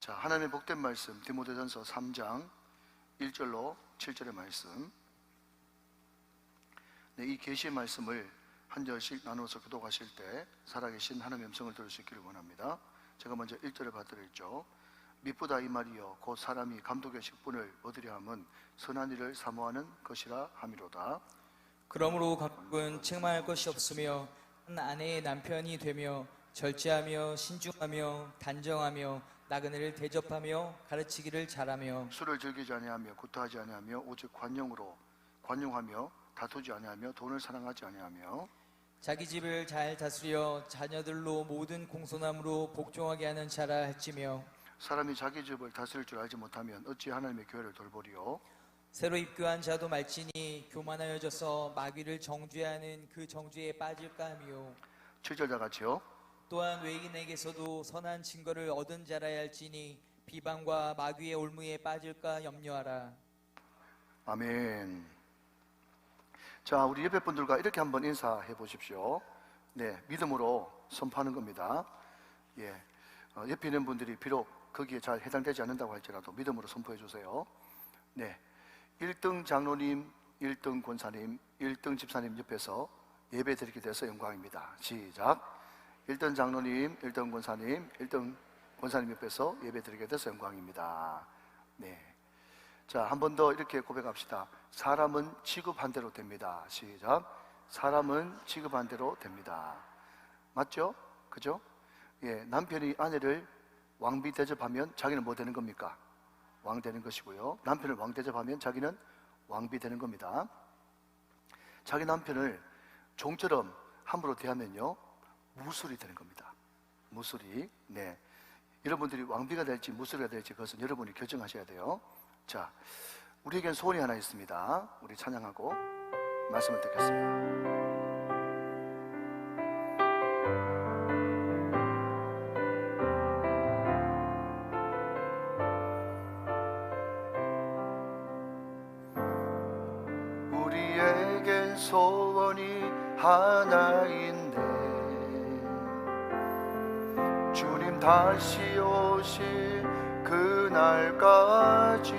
자, 하나님의 복된 말씀 디모데전서 3장 1절로 7절의 말씀. 네, 이 계시의 말씀을 한 절씩 나누어서 교독하실 때 살아계신 하나님의 음성을 들을 수 있기를 원합니다. 제가 먼저 1절에 받들었죠. 미쁘다 이 말이여 곧 사람이 감독의 식분을 얻으려 함은 선한 일을 사모하는 것이라 함이로다. 그러므로 각국은 책망할 것이 없으며 한 아내의 남편이 되며 절제하며 신중하며 단정하며 나그네를 대접하며 가르치기를 잘하며 술을 즐기지 아니하며 구타하지 아니하며 오직 관용하며 다투지 아니하며 돈을 사랑하지 아니하며 자기 집을 잘 다스려 자녀들로 모든 공손함으로 복종하게 하는 자라 할지며 사람이 자기 집을 다스릴 줄 알지 못하면 어찌 하나님의 교회를 돌보리요. 새로 입교한 자도 말지니 교만하여져서 마귀를 정죄하는 그 정죄에 빠질까 하며 7절 다 같이요. 또한 외인에게서도 선한 증거를 얻은 자라야 할지니 비방과 마귀의 올무에 빠질까 염려하라. 아멘. 자, 우리 옆에 분들과 이렇게 한번 인사해 보십시오. 네, 믿음으로 선포하는 겁니다. 예, 옆에 있는 분들이 비록 거기에 잘 해당되지 않는다고 할지라도 믿음으로 선포해 주세요. 네, 1등 장로님, 1등 권사님, 1등 집사님 옆에서 예배 드리게 돼서 영광입니다. 시작. 1등 장로님, 1등 권사님, 1등 권사님 옆에서 예배 드리게 돼서 영광입니다. 네. 자, 한 번 더 이렇게 고백합시다. 사람은 취급한 대로 됩니다. 시작. 사람은 취급한 대로 됩니다. 맞죠? 그죠? 예, 남편이 아내를 왕비 대접하면 자기는 뭐 되는 겁니까? 왕 되는 것이고요. 남편을 왕 대접하면 자기는 왕비 되는 겁니다. 자기 남편을 종처럼 함부로 대하면요, 무술이 되는 겁니다. 무술이. 네. 여러분들이 왕비가 될지 무술이가 될지 그것은 여러분이 결정하셔야 돼요. 자, 우리에겐 소원이 하나 있습니다. 우리 찬양하고 말씀을 듣겠습니다. 우리에겐 소원이 하나인데 주님 다시 오실 그날까지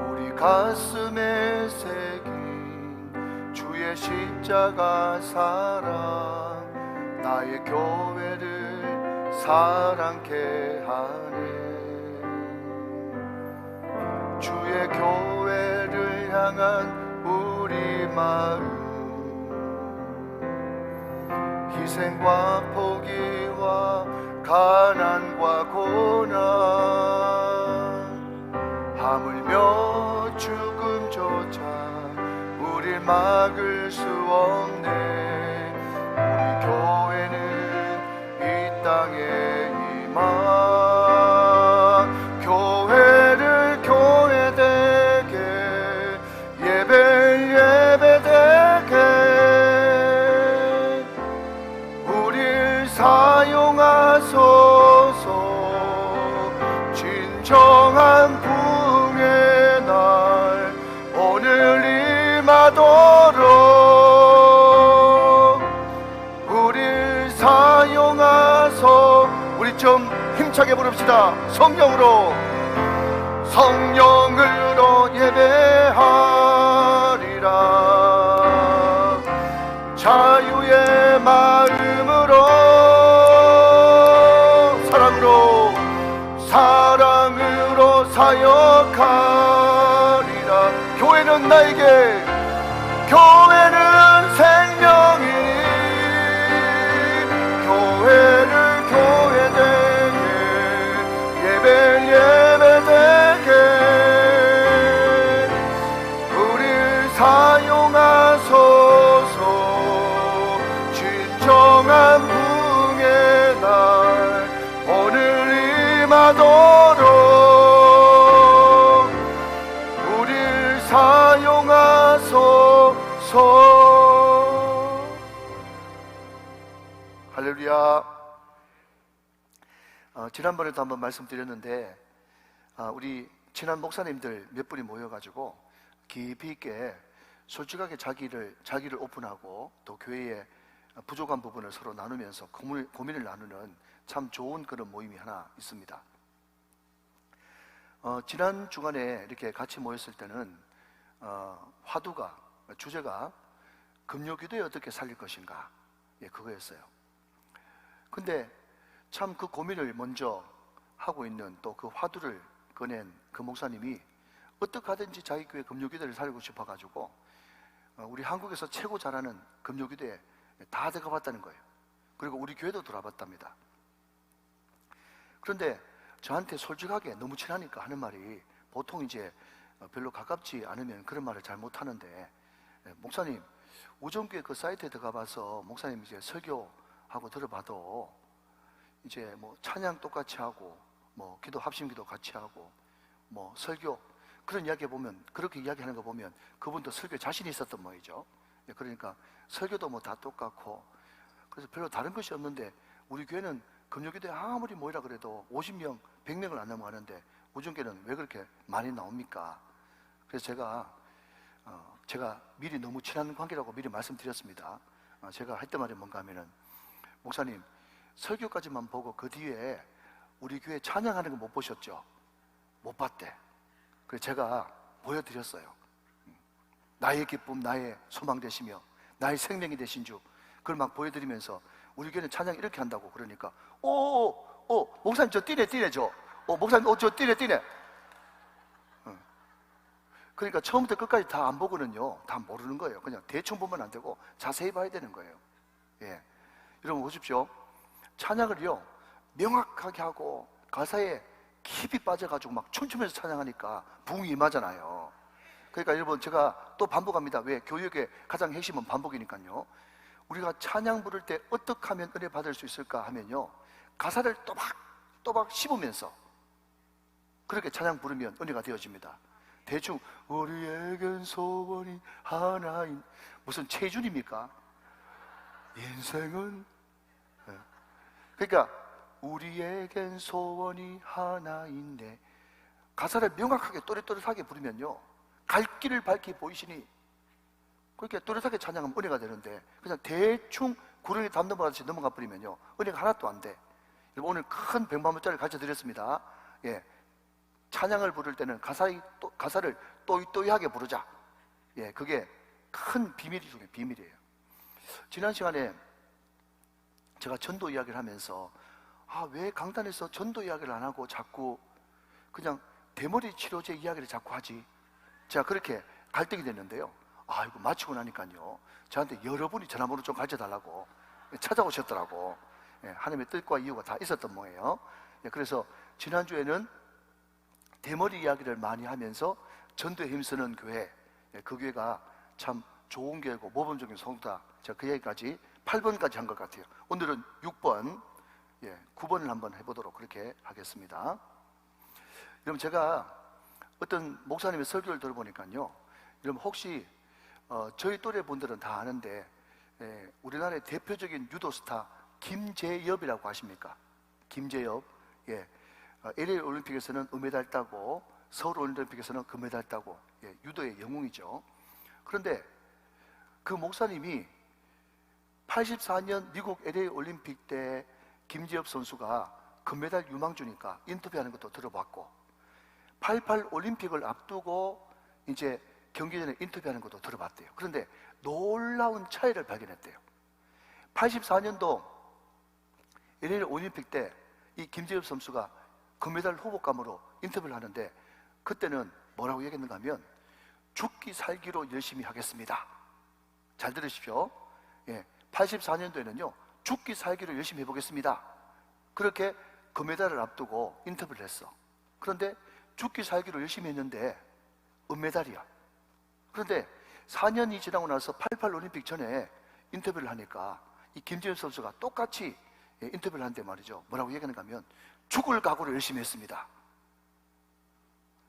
우리 가슴에 새긴 주의 십자가 사랑 나의 교회를 사랑케 하네. 주의 교회를 향한 우리 마음 희생과 포기와 가난과 고난 하물며 죽음조차 우릴 막을 수 없네. 우리 교회는 이 땅에 임하 교회를 교회되게 예배되게 우릴 사용하소서. 진정한 부흥의 날 오늘 임하도록 우릴 사용하소. 우리 좀 힘차게 부릅시다. 성령으로 예배하리라. 자유의 마음으로 사랑으로 사역하리라. 교회는 나에게 교회는 생명이니 교회를 교회되게 예배되게 우릴 사용하소서. 진정한 부흥의 날 오늘 임하도록 우릴 사용하소서. 할렐루야. 지난번에도 한번 말씀드렸는데 우리 친한 목사님들 몇 분이 모여가지고 깊이 있게 솔직하게 자기를 오픈하고 또 교회에 부족한 부분을 서로 나누면서 고민을 나누는 참 좋은 그런 모임이 하나 있습니다. 지난 주간에 이렇게 같이 모였을 때는 주제가 금요기도에 어떻게 살릴 것인가, 그거였어요. 근데 참 그 고민을 먼저 하고 있는, 또 그 화두를 꺼낸 그 목사님이 어떻게 하든지 자기 교회 금요기도를 살고 싶어가지고 우리 한국에서 최고 잘하는 금요기도에 다 들어가봤다는 거예요. 그리고 우리 교회도 돌아봤답니다. 그런데 저한테 솔직하게 너무 친하니까 하는 말이, 보통 이제 별로 가깝지 않으면 그런 말을 잘 못하는데, 목사님, 우정교회 그 사이트에 들어가봐서 목사님 이제 설교하고 들어봐도 이제 뭐 찬양 똑같이 하고, 뭐 기도 합심기도 같이 하고, 뭐 설교 그런 이야기 보면, 그렇게 이야기하는 거 보면 그분도 설교에 자신이 있었던 모양이죠. 그러니까 설교도 뭐 다 똑같고, 그래서 별로 다른 것이 없는데 우리 교회는 금요기도에 아무리 모이라 그래도 50명, 100명을 안 넘어가는데 우정교회는 왜 그렇게 많이 나옵니까? 그래서 제가 미리 너무 친한 관계라고 미리 말씀드렸습니다. 제가 했던 말이 뭔가 하면은, 목사님, 설교까지만 보고 그 뒤에 우리 교회 찬양하는 거 못 보셨죠? 못 봤대. 그래서 제가 보여드렸어요. 나의 기쁨, 나의 소망 되시며 나의 생명이 되신 주, 그걸 막 보여드리면서 우리 교회는 찬양 이렇게 한다고. 그러니까 목사님 저 뛰네 저. 목사님 저 뛰네. 그러니까 처음부터 끝까지 다 안 보고는요, 다 모르는 거예요. 그냥 대충 보면 안 되고 자세히 봐야 되는 거예요. 여러분 보십시오. 찬양을요 명확하게 하고 가사에 깊이 빠져가지고 막 춤추면서 찬양하니까 부흥이 임하잖아요. 그러니까 여러분, 제가 또 반복합니다. 왜? 교육의 가장 핵심은 반복이니까요. 우리가 찬양 부를 때 어떻게 하면 은혜 받을 수 있을까 하면요, 가사를 또박 씹으면서 그렇게 찬양 부르면 은혜가 되어집니다. 대충 우리에겐 소원이 하나인, 무슨 체준입니까? 인생은, 그러니까 우리에겐 소원이 하나인데, 가사를 명확하게 또렷또렷하게 부르면요, 갈 길을 밝히 보이시니, 그렇게 또렷하게 찬양하면 은혜가 되는데, 그냥 대충 구렁이 담 넘어가듯이 넘어가 버리면요, 은혜가 하나도 안 돼. 오늘 큰 100만원짜리 가르쳐 드렸습니다. 찬양을 부를 때는 가사를 또이또이하게 부르자. 그게 큰 비밀 중에 비밀이에요. 지난 시간에 제가 전도 이야기를 하면서, 왜 강단에서 전도 이야기를 안 하고 자꾸 그냥 대머리 치료제 이야기를 자꾸 하지? 제가 그렇게 갈등이 됐는데요. 이거 마치고 나니까요, 저한테 여러분이 전화번호 좀 가르쳐 달라고 찾아오셨더라고. 하나님의 뜻과 이유가 다 있었던 모양이에요. 그래서 지난주에는 대머리 이야기를 많이 하면서 전도에 힘쓰는 교회, 그 교회가 참 좋은 교회고 모범적인 성도다. 제가 그 얘기까지 8번까지 한 것 같아요. 오늘은 6번, 9번을 한번 해보도록 그렇게 하겠습니다. 여러분, 제가 어떤 목사님의 설교를 들어보니까요, 여러분 혹시 저희 또래 분들은 다 아는데, 우리나라의 대표적인 유도 스타 김재엽이라고 아십니까? 김재엽. LA 올림픽에서는 은메달 따고 서울 올림픽에서는 금메달 따고, 유도의 영웅이죠. 그런데 그 목사님이 84년 미국 LA 올림픽 때 김재엽 선수가 금메달 유망주니까 인터뷰하는 것도 들어봤고, 88 올림픽을 앞두고 이제 경기 전에 인터뷰하는 것도 들어봤대요. 그런데 놀라운 차이를 발견했대요. 84년도 LA 올림픽 때 이 김재엽 선수가 금메달 후보감으로 인터뷰를 하는데, 그때는 뭐라고 얘기했는가 하면, 죽기 살기로 열심히 하겠습니다. 잘 들으십시오. 84년도에는요 죽기 살기로 열심히 해보겠습니다, 그렇게 금메달을 앞두고 인터뷰를 했어. 그런데 죽기 살기로 열심히 했는데 은메달이야. 그런데 4년이 지나고 나서 88 올림픽 전에 인터뷰를 하니까 이 김재현 선수가 똑같이 인터뷰를 하는데 말이죠, 뭐라고 얘기하는가 하면, 죽을 각오로 열심히 했습니다.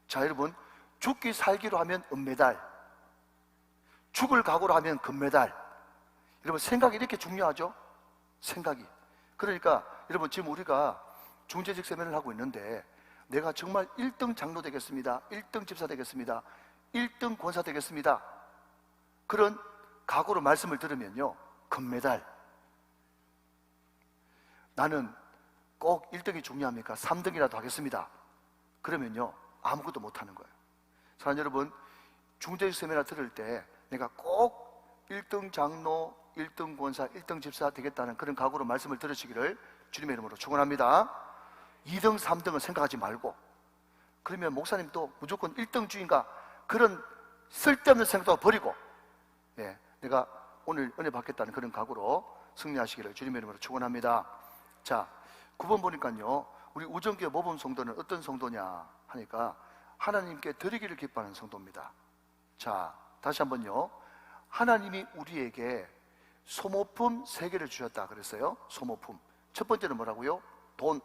자, 여러분, 죽기 살기로 하면 은메달, 죽을 각오로 하면 금메달. 여러분, 생각이 이렇게 중요하죠? 생각이. 그러니까 여러분, 지금 우리가 중재직 세미나를 하고 있는데, 내가 정말 1등 장로 되겠습니다, 1등 집사 되겠습니다, 1등 권사 되겠습니다, 그런 각오로 말씀을 들으면요 금메달, 나는 꼭 1등이 중요합니까? 3등이라도 하겠습니다. 그러면요, 아무것도 못하는 거예요. 사랑하는 여러분, 중대적 세미나 들을 때 내가 꼭 1등 장로, 1등 권사, 1등 집사 되겠다는 그런 각오로 말씀을 들으시기를 주님의 이름으로 축원합니다. 2등, 3등은 생각하지 말고, 그러면 목사님도 무조건 1등주의인가 그런 쓸데없는 생각도 버리고, 내가 오늘 은혜 받겠다는 그런 각오로 승리하시기를 주님의 이름으로 축원합니다. 자, 9번 보니까요, 우리 우정교회 모범 성도는 어떤 성도냐 하니까 하나님께 드리기를 기뻐하는 성도입니다. 자, 다시 한번요. 하나님이 우리에게 소모품 3개를 주셨다 그랬어요. 소모품. 첫 번째는 뭐라고요? 돈.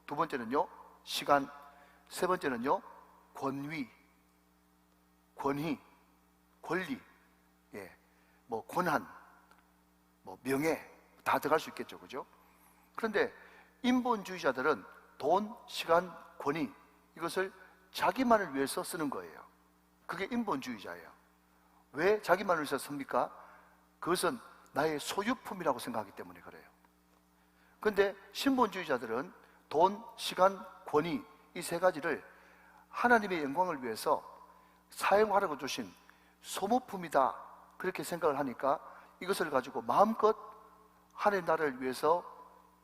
두 번째는요, 시간. 세 번째는요, 권위, 권위, 권리, 뭐 권한, 뭐 명예 다 들어갈 수 있겠죠, 그죠? 그런데 인본주의자들은 돈, 시간, 권위 이것을 자기만을 위해서 쓰는 거예요. 그게 인본주의자예요. 왜 자기만을 위해서 씁니까? 그것은 나의 소유품이라고 생각하기 때문에 그래요. 그런데 신본주의자들은 돈, 시간, 권위 이 3가지를 하나님의 영광을 위해서 사용하라고 주신 소모품이다 그렇게 생각을 하니까 이것을 가지고 마음껏 하나님 나라를 위해서,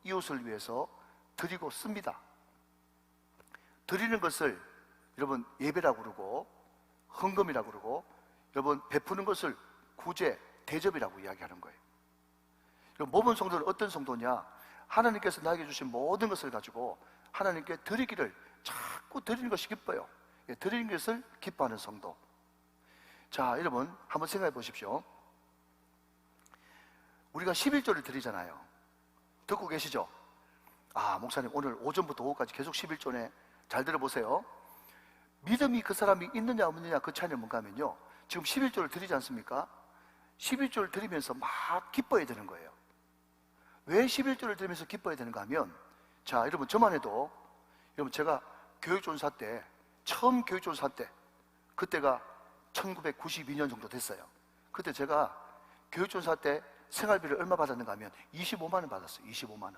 이웃을 위해서 드리고 씁니다. 드리는 것을 여러분 예배라고 그러고 헌금이라고 그러고, 여러분 베푸는 것을 구제, 대접이라고 이야기하는 거예요. 모범 성도는 어떤 성도냐? 하나님께서 나에게 주신 모든 것을 가지고 하나님께 드리기를 자꾸 드리는 것이 기뻐요. 드리는 것을 기뻐하는 성도. 자, 여러분 한번 생각해 보십시오. 우리가 11조를 드리잖아요. 듣고 계시죠? 아, 목사님 오늘 오전부터 오후까지 계속 11조네. 잘 들어보세요. 믿음이 그 사람이 있느냐 없느냐 그 차이는 뭔가 하면요, 지금 11조를 드리지 않습니까? 11조를 드리면서 막 기뻐야 되는 거예요. 왜 11조를 드리면서 기뻐야 되는가 하면, 자, 여러분 저만 해도, 여러분 제가 교육전사 때, 처음 교육전사 때, 그때가 1992년 정도 됐어요. 그때 제가 교육전사 때 생활비를 얼마 받았는가 하면 25만 원 받았어요. 25만 원.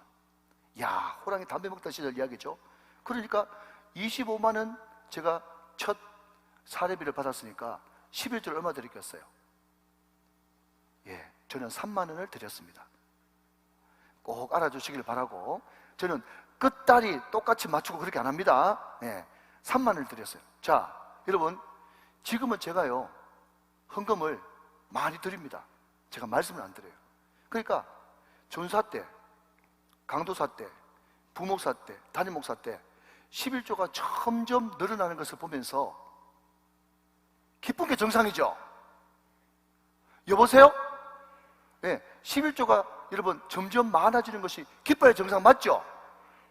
야, 호랑이 담배 먹던 시절 이야기죠. 그러니까 25만 원 제가 첫 사례비를 받았으니까 11조를 얼마 드렸겠어요? 저는 3만 원을 드렸습니다. 꼭 알아주시길 바라고, 저는 끝다리 똑같이 맞추고 그렇게 안 합니다. 3만 원을 드렸어요. 자, 여러분 지금은 제가요 헌금을 많이 드립니다. 제가 말씀을 안 드려요. 그러니까 전사 때, 강도사 때, 부목사 때, 담임목사 때 11조가 점점 늘어나는 것을 보면서 기쁜 게 정상이죠. 여보세요? 11조가 여러분 점점 많아지는 것이 기뻐야 정상 맞죠?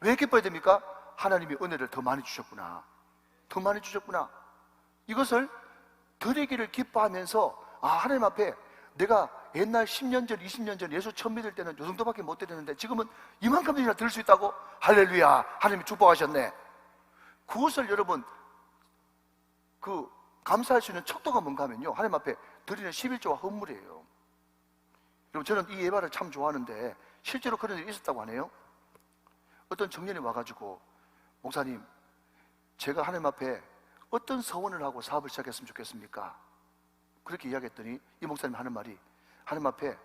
왜 기뻐야 됩니까? 하나님이 은혜를 더 많이 주셨구나, 더 많이 주셨구나. 이것을 드리기를 기뻐하면서, 아, 하나님 앞에 내가 옛날 10년 전, 20년 전 예수 처음 믿을 때는 요 정도밖에 못 드렸는데 지금은 이만큼이나 드릴 수 있다고? 할렐루야, 하나님이 축복하셨네. 그것을 여러분 감사할 수 있는 척도가 뭔가 하면요, 하나님 앞에 드리는 11조가 헌물이에요. 여러분 저는 이 예발을 참 좋아하는데 실제로 그런 일이 있었다고 하네요. 어떤 청년이 와가지고, 목사님 제가 하나님 앞에 어떤 서원을 하고 사업을 시작했으면 좋겠습니까? 그렇게 이야기했더니 이 목사님 하는 말이, 하나님 앞에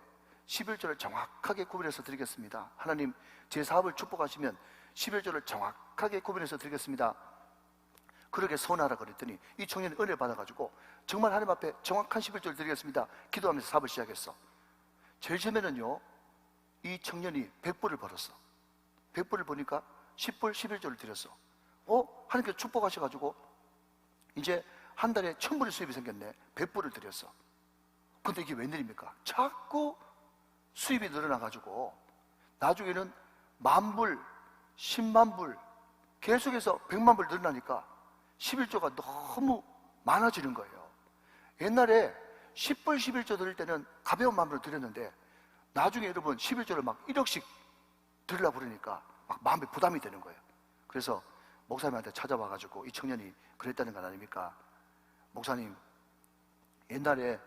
11조를 정확하게 구별해서 드리겠습니다. 하나님 제 사업을 축복하시면 11조를 정확하게 구별해서 드리겠습니다. 그렇게 서원하라 그랬더니 이 청년이 은혜 받아가지고 정말 하나님 앞에 정확한 11조를 드리겠습니다 기도하면서 사업을 시작했어. 제일 처음에는요 이 청년이 100불을 벌었어. 100불을 보니까 10불 11조를 드렸어. 하나님께서 축복하셔가지고 이제 한 달에 1000불의 수입이 생겼네. 100불을 드렸어. 근데 이게 웬일입니까? 자꾸 수입이 늘어나가지고 나중에는 10,000불, 100,000불 계속해서 100만 불 늘어나니까 11조가 너무 많아지는 거예요. 옛날에 10불 11조 드릴 때는 가벼운 마음으로 드렸는데 나중에 여러분 11조를 막 1억씩 드리려고 그러니까 막 마음에 부담이 되는 거예요. 그래서 목사님한테 찾아와가지고 이 청년이 그랬다는 건 아닙니까? 목사님, 옛날에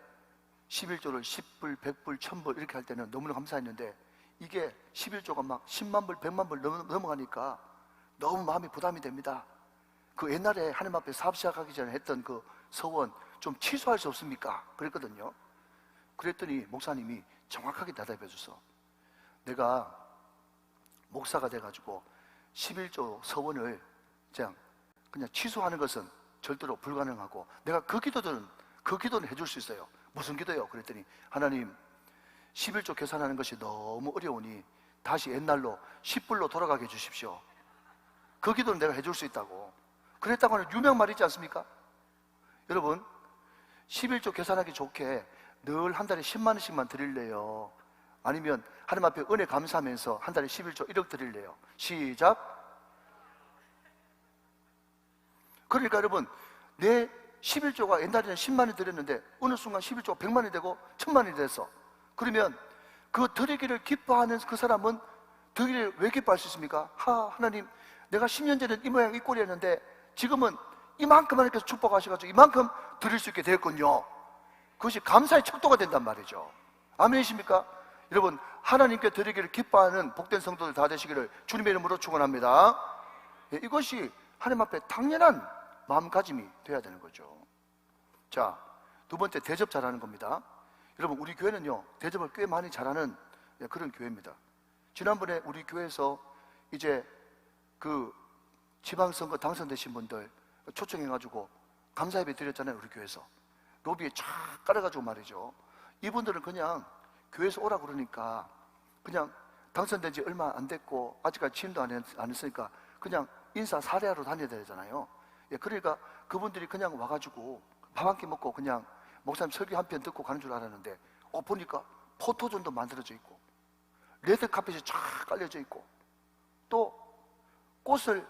11조를 10불, 100불, 1000불 이렇게 할 때는 너무나 감사했는데 이게 11조가 막 10만 불, 100만 불 넘어가니까 너무 마음이 부담이 됩니다. 그 옛날에 하나님 앞에 사업 시작하기 전에 했던 그 서원 좀 취소할 수 없습니까? 그랬거든요. 그랬더니 목사님이 정확하게 대답해 줘서, 내가 목사가 돼가지고 11조 서원을 그냥 취소하는 것은 절대로 불가능하고, 내가 그 기도는 해줄 수 있어요. 무슨 기도요? 그랬더니, 하나님 11조 계산하는 것이 너무 어려우니 다시 옛날로 10불로 돌아가게 해주십시오. 그 기도는 내가 해줄 수 있다고. 그랬다고 하는 유명 말이지 않습니까? 여러분, 11조 계산하기 좋게 늘 한 달에 10만 원씩만 드릴래요? 아니면 하나님 앞에 은혜 감사하면서 한 달에 11조 1억 드릴래요? 시작. 그러니까 여러분, 내 11조가 옛날에는 10만 원 드렸는데 어느 순간 11조가 100만 원이 되고 1000만 원이 됐어. 그러면 그 드리기를 기뻐하는 그 사람은 드리기를 왜 기뻐할 수 있습니까? 하나님, 내가 10년 전에는 이 모양 이 꼴이었는데 지금은 이만큼 하나님께서 축복하셔가지고 이만큼 드릴 수 있게 되었군요. 그것이 감사의 척도가 된단 말이죠. 아멘이십니까? 여러분, 하나님께 드리기를 기뻐하는 복된 성도들 다 되시기를 주님의 이름으로 축원합니다. 이것이 하나님 앞에 당연한 마음가짐이 돼야 되는 거죠. 자, 두 번째, 대접 잘하는 겁니다. 여러분, 우리 교회는요, 대접을 꽤 많이 잘하는 그런 교회입니다. 지난번에 우리 교회에서 이제 그 지방선거 당선되신 분들 초청해가지고 감사예배 드렸잖아요. 우리 교회에서 로비에 쫙 깔아가지고 말이죠. 이분들은 그냥 교회에서 오라 그러니까 그냥 당선된 지 얼마 안 됐고 아직까지 취임도 안 했으니까 그냥 인사 사례하러 다녀야 되잖아요. 그러니까 그분들이 그냥 와가지고 밥 한 끼 먹고 그냥 목사님 설교 한 편 듣고 가는 줄 알았는데 보니까 포토존도 만들어져 있고 레드카펫이 쫙 깔려져 있고 또 꽃을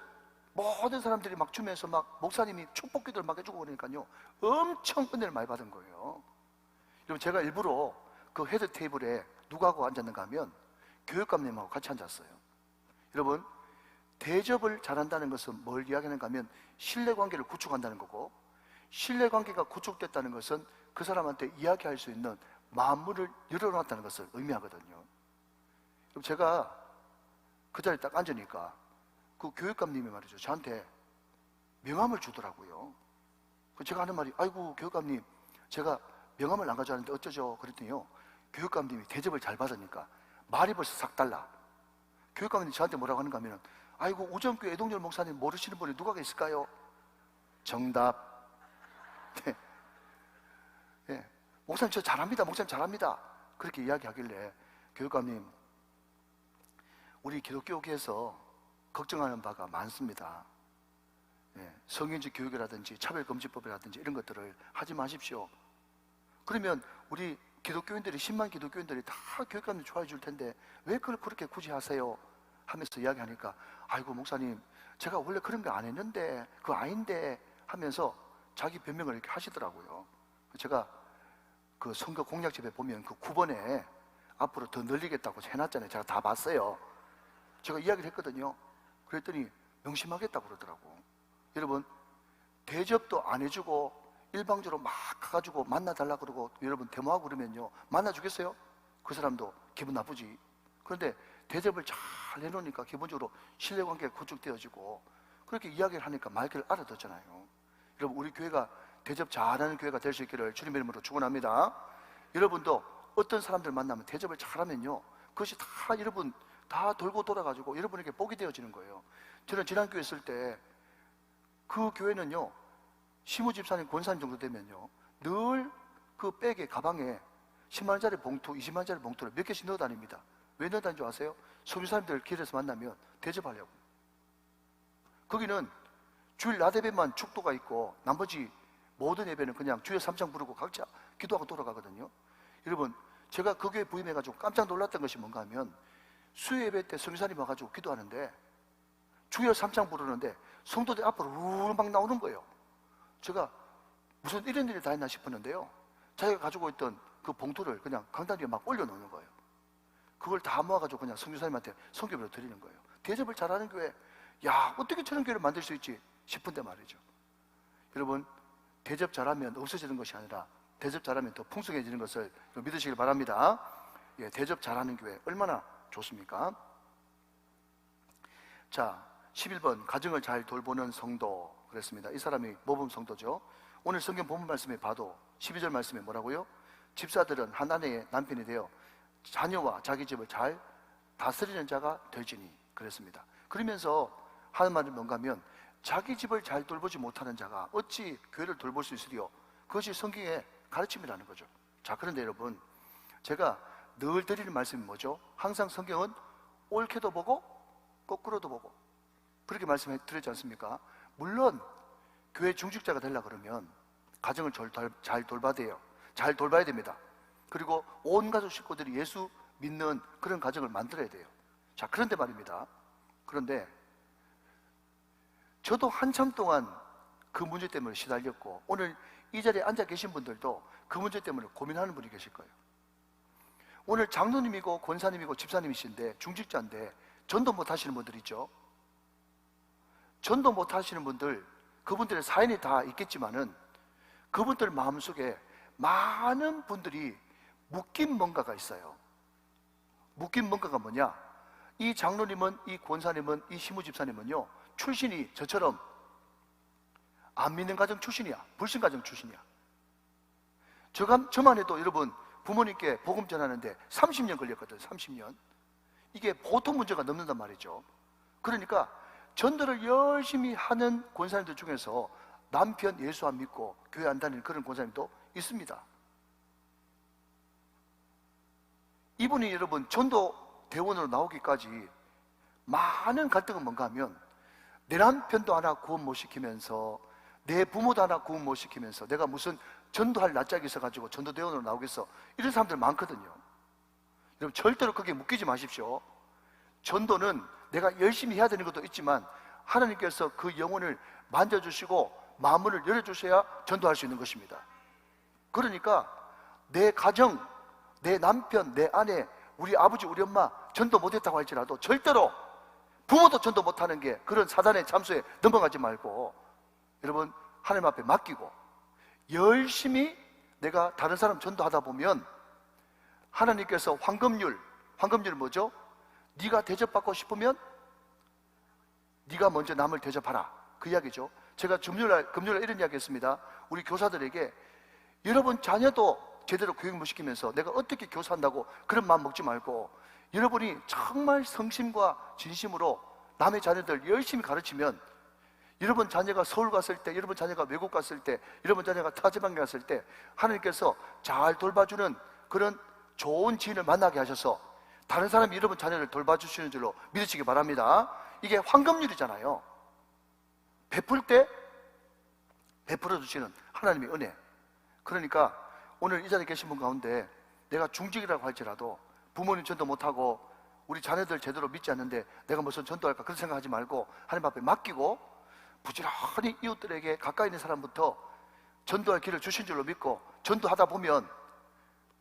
모든 사람들이 막 주면서 막 목사님이 축복기도를 막 해주고 그러니까요, 엄청 은혜를 많이 받은 거예요. 여러분, 제가 일부러 그 헤드 테이블에 누구하고 앉았는가 하면 교육감님하고 같이 앉았어요. 여러분, 대접을 잘한다는 것은 뭘 이야기하는가 하면 신뢰관계를 구축한다는 거고, 신뢰관계가 구축됐다는 것은 그 사람한테 이야기할 수 있는 마음문을 열어놨다는 것을 의미하거든요. 그럼 제가 그 자리에 딱 앉으니까 그 교육감님이 말이죠, 저한테 명함을 주더라고요. 제가 하는 말이, 아이고 교육감님, 제가 명함을 안 가져왔는데 어쩌죠? 그랬더니요, 교육감님이 대접을 잘 받으니까 말이 벌써 싹 달라. 교육감님이 저한테 뭐라고 하는가 하면, 아이고 우정교회 애동열 목사님 모르시는 분이 누가 계실까요? 정답. 네. 네. 목사님 저 잘합니다. 목사님 잘합니다. 그렇게 이야기하길래, 교육감님, 우리 기독교계에서 걱정하는 바가 많습니다. 성인지 교육이라든지 차별금지법이라든지 이런 것들을 하지 마십시오. 그러면 우리 기독교인들이 10만 기독교인들이 다 교육감님 좋아해 줄 텐데 왜 그걸 그렇게 굳이 하세요? 하면서 이야기하니까, 아이고 목사님, 제가 원래 그런 거 안 했는데 그거 아닌데 하면서 자기 변명을 이렇게 하시더라고요. 제가 그 선거 공약집에 보면 그 9번에 앞으로 더 늘리겠다고 해놨잖아요. 제가 다 봤어요. 제가 이야기를 했거든요. 그랬더니 명심하겠다고 그러더라고. 여러분, 대접도 안 해주고 일방적으로 막 가가지고 만나달라고 그러고 여러분 데모하고 그러면요, 만나주겠어요? 그 사람도 기분 나쁘지. 그런데 대접을 잘 해놓으니까 기본적으로 신뢰관계가 구축되어지고 그렇게 이야기를 하니까 말귀를 알아듣잖아요. 여러분, 우리 교회가 대접 잘하는 교회가 될 수 있기를 주님의 이름으로 축원합니다. 여러분도 어떤 사람들 만나면 대접을 잘하면요, 그것이 다 여러분 다 돌고 돌아가지고 여러분에게 복이 되어지는 거예요. 저는 지난 교회 있을 때 그 교회는요, 시무 집사님, 권사님 정도 되면요, 늘 그 백에, 가방에 10만 원짜리 봉투, 20만 원짜리 봉투를 몇 개씩 넣어 다닙니다. 왜 넣어 다니는 줄 아세요? 소비사님들 길에서 만나면 대접하려고. 거기는 주일 낮 예배만 축도가 있고 나머지 모든 예배는 그냥 주여 삼창 부르고 각자 기도하고 돌아가거든요. 여러분, 제가 그 교회 부임해가지고 깜짝 놀랐던 것이 뭔가 하면 수요 예배 때 성교사님 와가지고 기도하는데 주여 삼창 부르는데 성도들 앞으로 우르르 막 나오는 거예요. 제가 무슨 이런 일이 다 했나 싶었는데요, 자기가 가지고 있던 그 봉투를 그냥 강단 위에 막 올려놓는 거예요. 그걸 다 모아가지고 그냥 성교사님한테 성교비로 드리는 거예요. 대접을 잘하는 교회, 야, 어떻게 저런 교회를 만들 수 있지 싶은데 말이죠. 여러분, 대접 잘하면 없어지는 것이 아니라 대접 잘하면 더 풍성해지는 것을 믿으시길 바랍니다. 대접 잘하는 교회 얼마나 좋습니까? 자, 11번 가정을 잘 돌보는 성도 그랬습니다. 이 사람이 모범 성도죠. 오늘 성경 본문 말씀에 봐도 12절 말씀에 뭐라고요? 집사들은 한 아내의 남편이 되어 자녀와 자기 집을 잘 다스리는 자가 될지니 그랬습니다. 그러면서 하는 말은 뭔가 하면 자기 집을 잘 돌보지 못하는 자가 어찌 교회를 돌볼 수 있으리요? 그것이 성경의 가르침이라는 거죠. 자, 그런데 여러분, 제가 늘 드리는 말씀이 뭐죠? 항상 성경은 옳게도 보고 거꾸로도 보고 그렇게 말씀해 드렸지 않습니까? 물론 교회 중직자가 되려고 그러면 가정을 잘 돌봐야 돼요. 잘 돌봐야 됩니다. 그리고 온 가족 식구들이 예수 믿는 그런 가정을 만들어야 돼요. 자, 그런데 말입니다. 그런데 저도 한참 동안 그 문제 때문에 시달렸고 오늘 이 자리에 앉아 계신 분들도 그 문제 때문에 고민하는 분이 계실 거예요. 오늘 장로님이고 권사님이고 집사님이신데 중직자인데 전도 못 하시는 분들 있죠. 전도 못 하시는 분들, 그분들의 사연이 다 있겠지만은 그분들 마음속에 많은 분들이 묶인 뭔가가 있어요. 묶인 뭔가가 뭐냐? 이 장로님은, 이 권사님은, 이 시무 집사님은요, 출신이 저처럼 안 믿는 가정 출신이야. 불신 가정 출신이야. 저만 해도 여러분 부모님께 복음 전하는데 30년 걸렸거든요. 30년. 이게 보통 문제가 넘는단 말이죠. 그러니까 전도를 열심히 하는 권사님들 중에서 남편 예수 안 믿고 교회 안 다니는 그런 권사님도 있습니다. 이분이 여러분 전도 대원으로 나오기까지 많은 갈등은 뭔가 하면 내 남편도 하나 구원 못 시키면서 내 부모도 하나 구원 못 시키면서 내가 무슨 전도할 낯짝이 있어가지고 전도 대원으로 나오겠어, 이런 사람들 많거든요. 여러분 절대로 거기에 묶이지 마십시오. 전도는 내가 열심히 해야 되는 것도 있지만 하나님께서 그 영혼을 만져주시고 마음을 열어주셔야 전도할 수 있는 것입니다. 그러니까 내 가정, 내 남편, 내 아내, 우리 아버지, 우리 엄마 전도 못했다고 할지라도 절대로 부모도 전도 못하는 게 그런 사단의 잠수에 넘어가지 말고 여러분 하나님 앞에 맡기고 열심히 내가 다른 사람 전도하다 보면 하나님께서 황금률 뭐죠? 네가 대접받고 싶으면 네가 먼저 남을 대접하라, 그 이야기죠. 제가 금요일날 이런 이야기 했습니다. 우리 교사들에게 여러분 자녀도 제대로 교육 못 시키면서 내가 어떻게 교사한다고 그런 마음 먹지 말고 여러분이 정말 성심과 진심으로 남의 자녀들 열심히 가르치면 여러분 자녀가 서울 갔을 때, 여러분 자녀가 외국 갔을 때, 여러분 자녀가 타지방에 갔을 때 하나님께서 잘 돌봐주는 그런 좋은 지인을 만나게 하셔서 다른 사람이 여러분 자녀를 돌봐주시는 줄로 믿으시기 바랍니다. 이게 황금률이잖아요. 베풀 때 베풀어 주시는 하나님의 은혜. 그러니까 오늘 이 자리에 계신 분 가운데 내가 중직이라고 할지라도 부모님 전도 못하고 우리 자녀들 제대로 믿지 않는데 내가 무슨 전도할까 그런 생각하지 말고 하나님 앞에 맡기고 부지런히 이웃들에게 가까이 있는 사람부터 전도할 길을 주신 줄로 믿고 전도하다 보면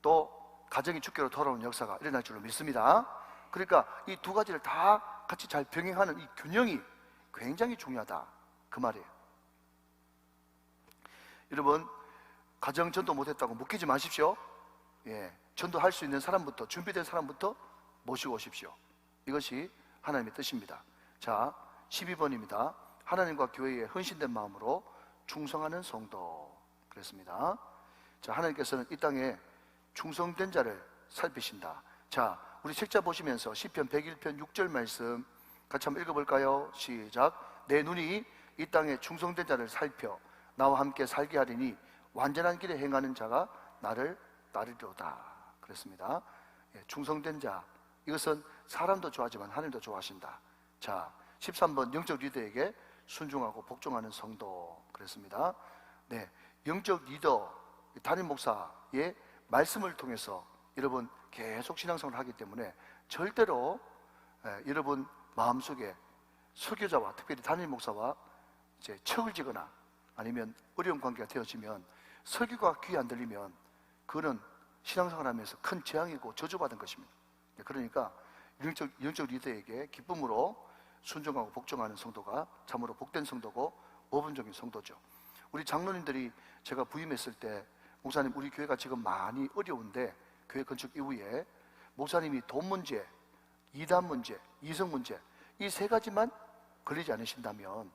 또 가정이 주께로 돌아오는 역사가 일어날 줄로 믿습니다. 그러니까 이 두 가지를 다 같이 잘 병행하는 이 균형이 굉장히 중요하다, 그 말이에요. 여러분 가정 전도 못했다고 묶이지 마십시오. 예, 전도할 수 있는 사람부터, 준비된 사람부터 모시고 오십시오. 이것이 하나님의 뜻입니다. 자, 12번입니다. 하나님과 교회에 헌신된 마음으로 충성하는 성도 그랬습니다. 자, 하나님께서는 이 땅에 충성된 자를 살피신다. 자, 우리 책자 보시면서 시편 101편 6절 말씀 같이 한번 읽어볼까요? 시작. 내 눈이 이 땅에 충성된 자를 살펴 나와 함께 살게 하리니 완전한 길에 행하는 자가 나를 따르리로다 그랬습니다. 예, 충성된 자, 이것은 사람도 좋아하지만 하나님도 좋아하신다. 자, 13번 영적 리더에게 순종하고 복종하는 성도 그랬습니다. 네, 영적 리더 담임 목사의 말씀을 통해서 여러분 계속 신앙생활을 하기 때문에 절대로 여러분 마음속에 설교자와 특별히 담임 목사와 이제 척을 지거나 아니면 어려운 관계가 되어지면 설교가 귀에 안 들리면 그거는 신앙생활하면서 큰 재앙이고 저주받은 것입니다. 그러니까 영적 리더에게 기쁨으로 순종하고 복종하는 성도가 참으로 복된 성도고 모범적인 성도죠. 우리 장로님들이 제가 부임했을 때 목사님 우리 교회가 지금 많이 어려운데 교회 건축 이후에 목사님이 돈 문제, 이단 문제, 이성 문제, 이 세 가지만 걸리지 않으신다면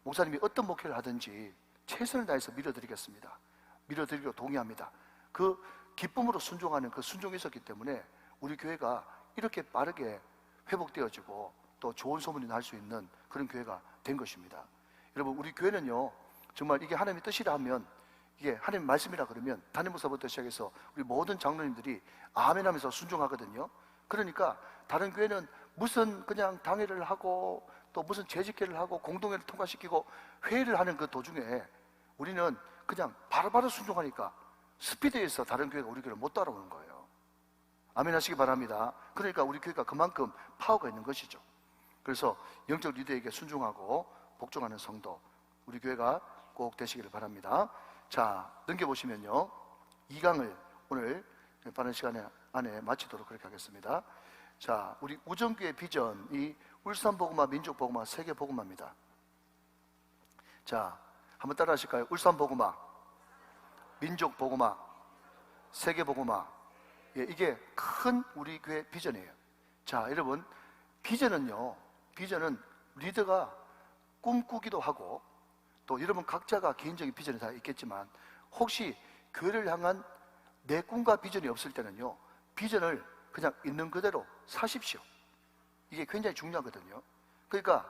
목사님이 어떤 목회를 하든지 최선을 다해서 밀어드리겠습니다. 밀어드리고 동의합니다. 그 기쁨으로 순종하는 그 순종이 있었기 때문에 우리 교회가 이렇게 빠르게 회복되어지고 또 좋은 소문이 날 수 있는 그런 교회가 된 것입니다. 여러분, 우리 교회는요, 정말 이게 하나님의 뜻이라 하면, 이게 하나님의 말씀이라 그러면 담임 목사부터 시작해서 우리 모든 장로님들이 아멘 하면서 순종하거든요. 그러니까 다른 교회는 무슨 그냥 당회를 하고 또 무슨 재직회를 하고 공동회를 통과시키고 회의를 하는 그 도중에 우리는 그냥 바로바로 순종하니까 스피드에서 다른 교회가 우리 교회를 못 따라오는 거예요. 아멘 하시기 바랍니다. 그러니까 우리 교회가 그만큼 파워가 있는 것이죠. 그래서 영적 리더에게 순종하고 복종하는 성도, 우리 교회가 꼭 되시기를 바랍니다. 자, 넘겨보시면요, 2강을 오늘 빠른 시간 안에 마치도록 그렇게 하겠습니다. 자, 우리 우정교회 비전이 울산복음화, 민족복음화, 세계복음화입니다. 자, 한번 따라 하실까요? 울산복음화, 민족복음화, 세계복음화. 예, 이게 큰 우리 교회 비전이에요. 자, 여러분, 비전은요, 비전은 리더가 꿈꾸기도 하고 또 여러분 각자가 개인적인 비전이 다 있겠지만 혹시 교회를 향한 내 꿈과 비전이 없을 때는요, 비전을 그냥 있는 그대로 사십시오. 이게 굉장히 중요하거든요. 그러니까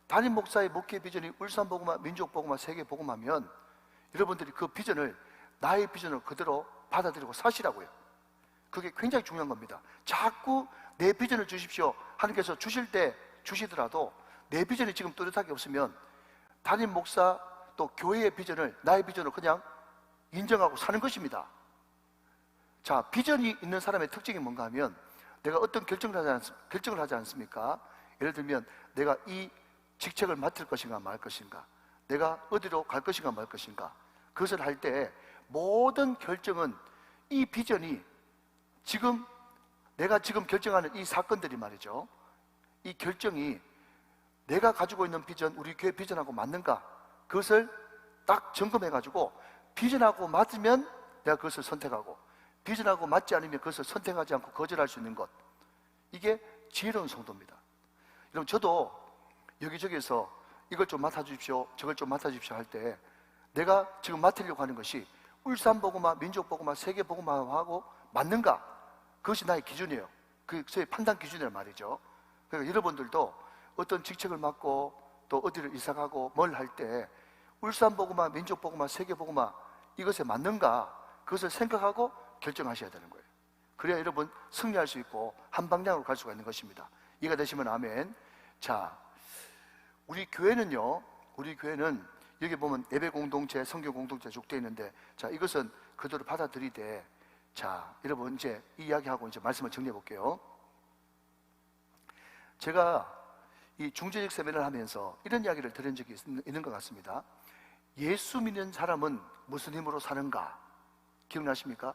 담임 목사의 목회 비전이 울산복음화, 민족복음화, 세계복음화면 여러분들이 그 비전을 나의 비전을 그대로 받아들이고 사시라고요. 그게 굉장히 중요한 겁니다. 자꾸 내 비전을 주십시오. 하나님께서 주실 때 주시더라도 내 비전이 지금 뚜렷하게 없으면 담임 목사 또 교회의 비전을 나의 비전으로 그냥 인정하고 사는 것입니다. 자, 비전이 있는 사람의 특징이 뭔가 하면 내가 어떤 결정을 하지 않습니까? 예를 들면 내가 이 직책을 맡을 것인가 말 것인가, 내가 어디로 갈 것인가 말 것인가, 그것을 할 때 모든 결정은 이 비전이 내가 지금 결정하는 이 사건들이 말이죠, 이 결정이 내가 가지고 있는 비전, 우리 교회 비전하고 맞는가, 그것을 딱 점검해가지고 비전하고 맞으면 내가 그것을 선택하고 비전하고 맞지 않으면 그것을 선택하지 않고 거절할 수 있는 것, 이게 지혜로운 성도입니다. 여러분, 저도 여기저기에서 이걸 좀 맡아주십시오, 저걸 좀 맡아주십시오 할 때 내가 지금 맡으려고 하는 것이 울산복음화, 민족복음화, 세계복음화하고 맞는가, 그것이 나의 기준이에요. 그 저의 판단 기준이란 말이죠. 그러니까 여러분들도 어떤 직책을 맡고 또 어디를 이사가고 뭘 할 때 울산복음화, 민족복음화, 세계복음화 이것에 맞는가, 그것을 생각하고 결정하셔야 되는 거예요. 그래야 여러분 승리할 수 있고 한 방향으로 갈 수가 있는 것입니다. 이해가 되시면 아멘. 자, 우리 교회는 여기 보면 예배 공동체, 성경 공동체 쭉 되어 있는데, 자, 이것은 그대로 받아들이되, 자, 여러분 이제 이 이야기하고 이제 말씀을 정리해 볼게요. 제가 이 중재직 세미나를 하면서 이런 이야기를 들은 적이 있는 것 같습니다. 예수 믿는 사람은 무슨 힘으로 사는가? 기억나십니까?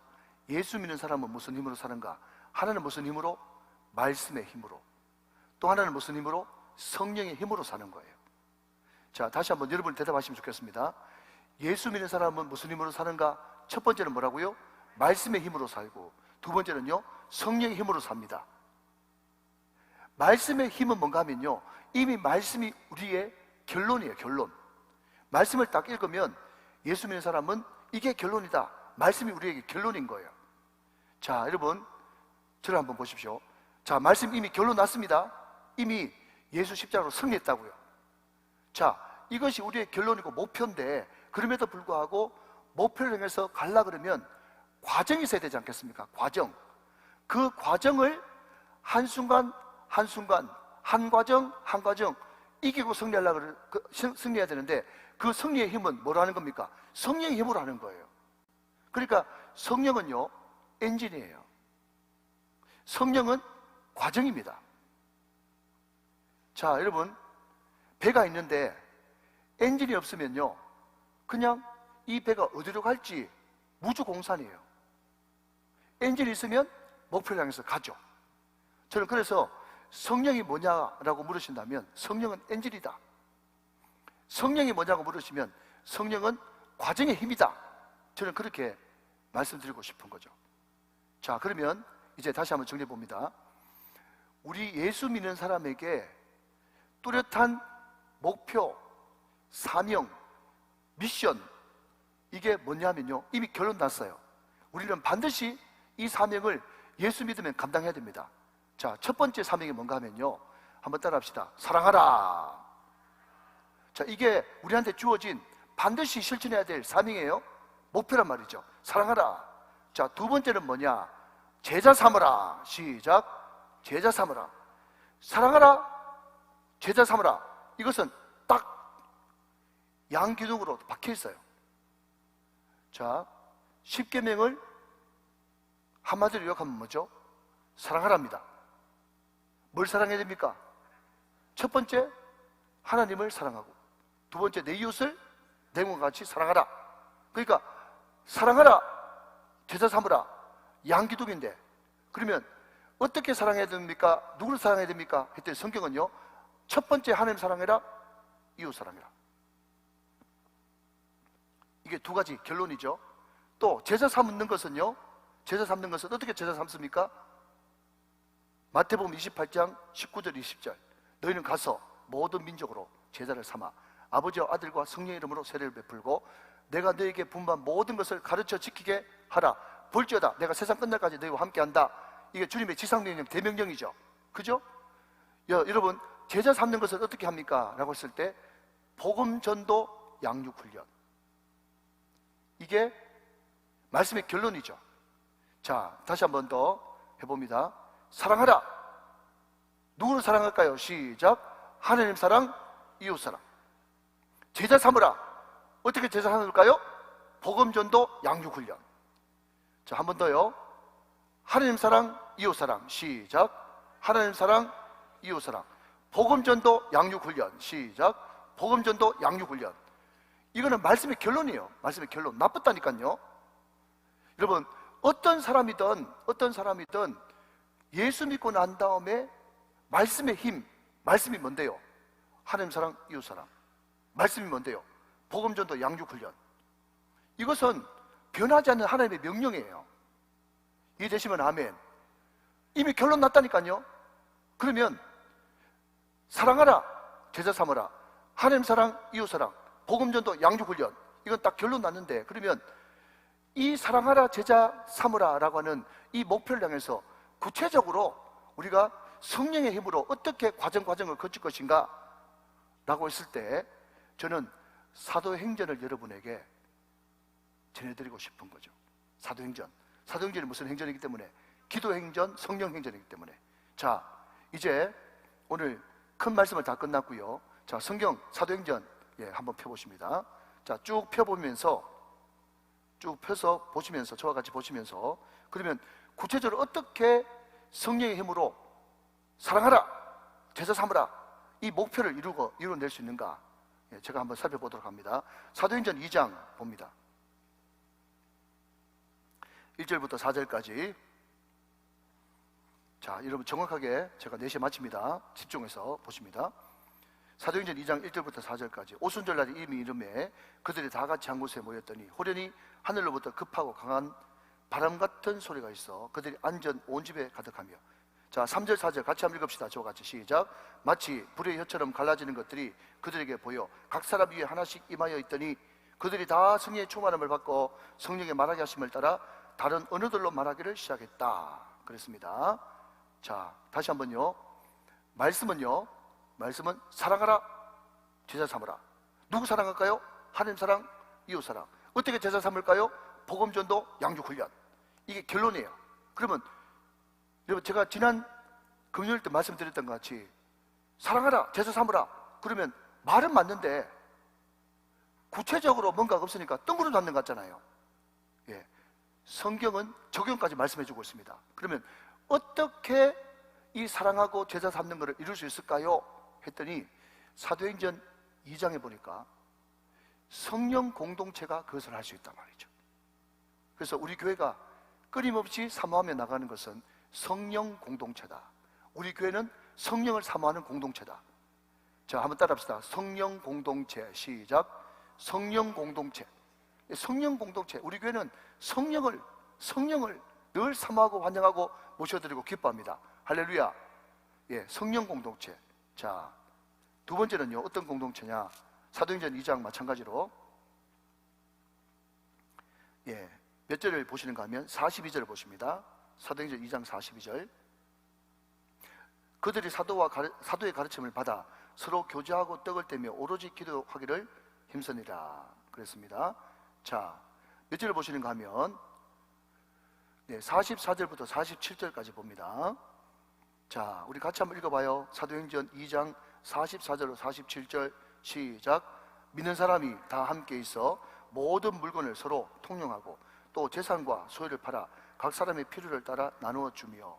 예수 믿는 사람은 무슨 힘으로 사는가? 하나는 무슨 힘으로? 말씀의 힘으로. 또 하나는 무슨 힘으로? 성령의 힘으로 사는 거예요. 자, 다시 한번 여러분이 대답하시면 좋겠습니다. 예수 믿는 사람은 무슨 힘으로 사는가? 첫 번째는 뭐라고요? 말씀의 힘으로 살고, 두 번째는요, 성령의 힘으로 삽니다. 말씀의 힘은 뭔가 하면요, 이미 말씀이 우리의 결론이에요. 결론. 말씀을 딱 읽으면 예수 믿는 사람은 이게 결론이다, 말씀이 우리에게 결론인 거예요. 자, 여러분 저를 한번 보십시오. 자, 말씀 이미 결론 났습니다. 이미 예수 십자가로 승리했다고요. 자, 이것이 우리의 결론이고 목표인데, 그럼에도 불구하고 목표를 향해서 가려 그러면 과정이 있어야 되지 않겠습니까? 과정. 그 과정을 한순간 한순간, 한 과정 한 과정 이기고 승리해야 되는데, 그 승리의 힘은 뭐로 하는 겁니까? 성령의 힘으로 하는 거예요. 그러니까 성령은요, 엔진이에요. 성령은 과정입니다. 자, 여러분, 배가 있는데 엔진이 없으면요, 그냥 이 배가 어디로 갈지 무주공산이에요. 엔진이 있으면 목표를 향해서 가죠. 저는 그래서 성령이 뭐냐라고 물으신다면 성령은 엔진이다. 성령이 뭐냐고 물으시면 성령은 과정의 힘이다. 저는 그렇게 말씀드리고 싶은 거죠. 자, 그러면 이제 다시 한번 정리해 봅니다. 우리 예수 믿는 사람에게 뚜렷한 목표, 사명, 미션, 이게 뭐냐면요, 이미 결론 났어요. 우리는 반드시 이 사명을 예수 믿으면 감당해야 됩니다. 자, 첫 번째 사명이 뭔가 하면요, 한번 따라 합시다. 사랑하라. 자, 이게 우리한테 주어진 반드시 실천해야 될 사명이에요. 목표란 말이죠. 사랑하라. 자, 두 번째는 뭐냐? 제자 삼으라. 시작. 제자 삼으라. 사랑하라, 제자 삼으라. 이것은 딱 양기둥으로 박혀 있어요. 자, 10계명을 한마디로 요약하면 뭐죠? 사랑하랍니다. 뭘 사랑해야 됩니까? 첫 번째, 하나님을 사랑하고, 두 번째, 내 이웃을 내 몸과 같이 사랑하라. 그러니까 사랑하라, 제자 삼으라, 양기둥인데, 그러면 어떻게 사랑해야 됩니까? 누구를 사랑해야 됩니까? 했더니 성경은요, 첫 번째 하나님 사랑해라, 이웃 사랑해라. 이게 두 가지 결론이죠. 또 제자 삼는 것은요, 제자 삼는 것은 어떻게 제자 삼습니까? 마태복음 28장 19절 20절, 너희는 가서 모든 민족으로 제자를 삼아 아버지와 아들과 성령의 이름으로 세례를 베풀고 내가 너에게 분부한 모든 것을 가르쳐 지키게 하라. 볼지어다 내가 세상 끝날까지 너희와 함께한다. 이게 주님의 지상명령, 대명령이죠. 그죠? 여러분, 제자 삼는 것을 어떻게 합니까? 라고 했을 때 복음 전도 양육 훈련, 이게 말씀의 결론이죠. 자, 다시 한 번 더 해봅니다. 사랑하라. 누구를 사랑할까요? 시작. 하나님 사랑, 이웃 사랑. 제자 삼으라. 어떻게 제자 삼을까요? 복음 전도 양육 훈련. 자, 한 번 더요. 하나님 사랑, 이웃 사랑. 시작. 하나님 사랑, 이웃 사랑. 복음 전도 양육 훈련. 시작. 복음 전도 양육 훈련. 이거는 말씀의 결론이에요. 말씀의 결론. 나쁘다니까요. 여러분, 어떤 사람이든 예수 믿고 난 다음에 말씀의 힘, 말씀이 뭔데요? 하나님 사랑, 이웃 사랑. 말씀이 뭔데요? 복음 전도 양육 훈련. 이것은 변하지 않는 하나님의 명령이에요. 이해되시면 아멘. 이미 결론 났다니까요. 그러면 사랑하라, 제자 삼으라, 하나님 사랑, 이웃 사랑, 복음 전도 양육 훈련, 이건 딱 결론 났는데, 그러면 이 사랑하라, 제자 삼으라 라고 하는 이 목표를 향해서 구체적으로 우리가 성령의 힘으로 어떻게 과정을 거칠 것인가 라고 했을 때, 저는 사도행전을 여러분에게 전해드리고 싶은 거죠. 사도행전이 무슨 행전이기 때문에? 기도행전, 성령행전이기 때문에. 자, 이제 오늘 큰 말씀을 다 끝났고요. 자, 성경 사도행전 한번 펴보십니다. 자, 쭉 펴보면서, 쭉 펴서 보시면서, 저와 같이 보시면서, 그러면 구체적으로 어떻게 성령의 힘으로 사랑하라, 제자 삼으라, 이 목표를 이루어낼 수 있는가, 제가 한번 살펴보도록 합니다. 사도행전 2장 봅니다. 1절부터 4절까지. 자, 여러분 정확하게 제가 4시에 마칩니다. 집중해서 보십니다. 사도행전 2장 1절부터 4절까지. 오순절날에 이미 이름에 그들이 다 같이 한 곳에 모였더니 호련히 하늘로부터 급하고 강한 바람 같은 소리가 있어 그들이 앉은 온 집에 가득하며. 자, 3절 4절 같이 한번 읽읍시다. 저와 같이 시작. 마치 불의 혀처럼 갈라지는 것들이 그들에게 보여 각 사람 위에 하나씩 임하여 있더니 그들이 다 성령의 충만함을 받고 성령의 말하게 하심을 따라 다른 언어들로 말하기를 시작했다. 그랬습니다. 자, 다시 한번요. 말씀은 사랑하라, 제자 삼으라. 누구 사랑할까요? 하나님 사랑, 이웃 사랑. 어떻게 제자 삼을까요? 복음 전도 양육 훈련. 이게 결론이에요. 그러면 여러분, 제가 지난 금요일 때 말씀드렸던 것 같이 사랑하라, 제자 삼으라. 그러면 말은 맞는데 구체적으로 뭔가가 없으니까 뜬구름 잡는 것 같잖아요. 예. 성경은 적용까지 말씀해 주고 있습니다. 그러면 어떻게 이 사랑하고 제자 삼는 것을 이룰 수 있을까요? 했더니 사도행전 2장에 보니까 성령 공동체가 그것을 할 수 있단 말이죠. 그래서 우리 교회가 끊임없이 사모하며 나가는 것은 성령 공동체다. 우리 교회는 성령을 사모하는 공동체다. 자, 한번 따라합시다. 성령 공동체. 시작. 성령 공동체. 성령 공동체. 우리 교회는 성령을 늘 사모하고 환영하고 모셔드리고 기뻐합니다. 할렐루야. 예, 성령 공동체. 자, 두 번째는요, 어떤 공동체냐? 사도행전 2장 마찬가지로, 예, 몇 절을 보시는가 하면 42절을 보십니다. 사도행전 2장 42절. 그들이 사도의 가르침을 받아 서로 교제하고 떡을 떼며 오로지 기도하기를 힘쓰니라 그랬습니다. 자, 몇 절을 보시는가 하면, 네, 44절부터 47절까지 봅니다. 자, 우리 같이 한번 읽어봐요. 사도행전 2장 44절로 47절 시작. 믿는 사람이 다 함께 있어 모든 물건을 서로 통용하고 또 재산과 소유를 팔아 각 사람의 필요를 따라 나누어 주며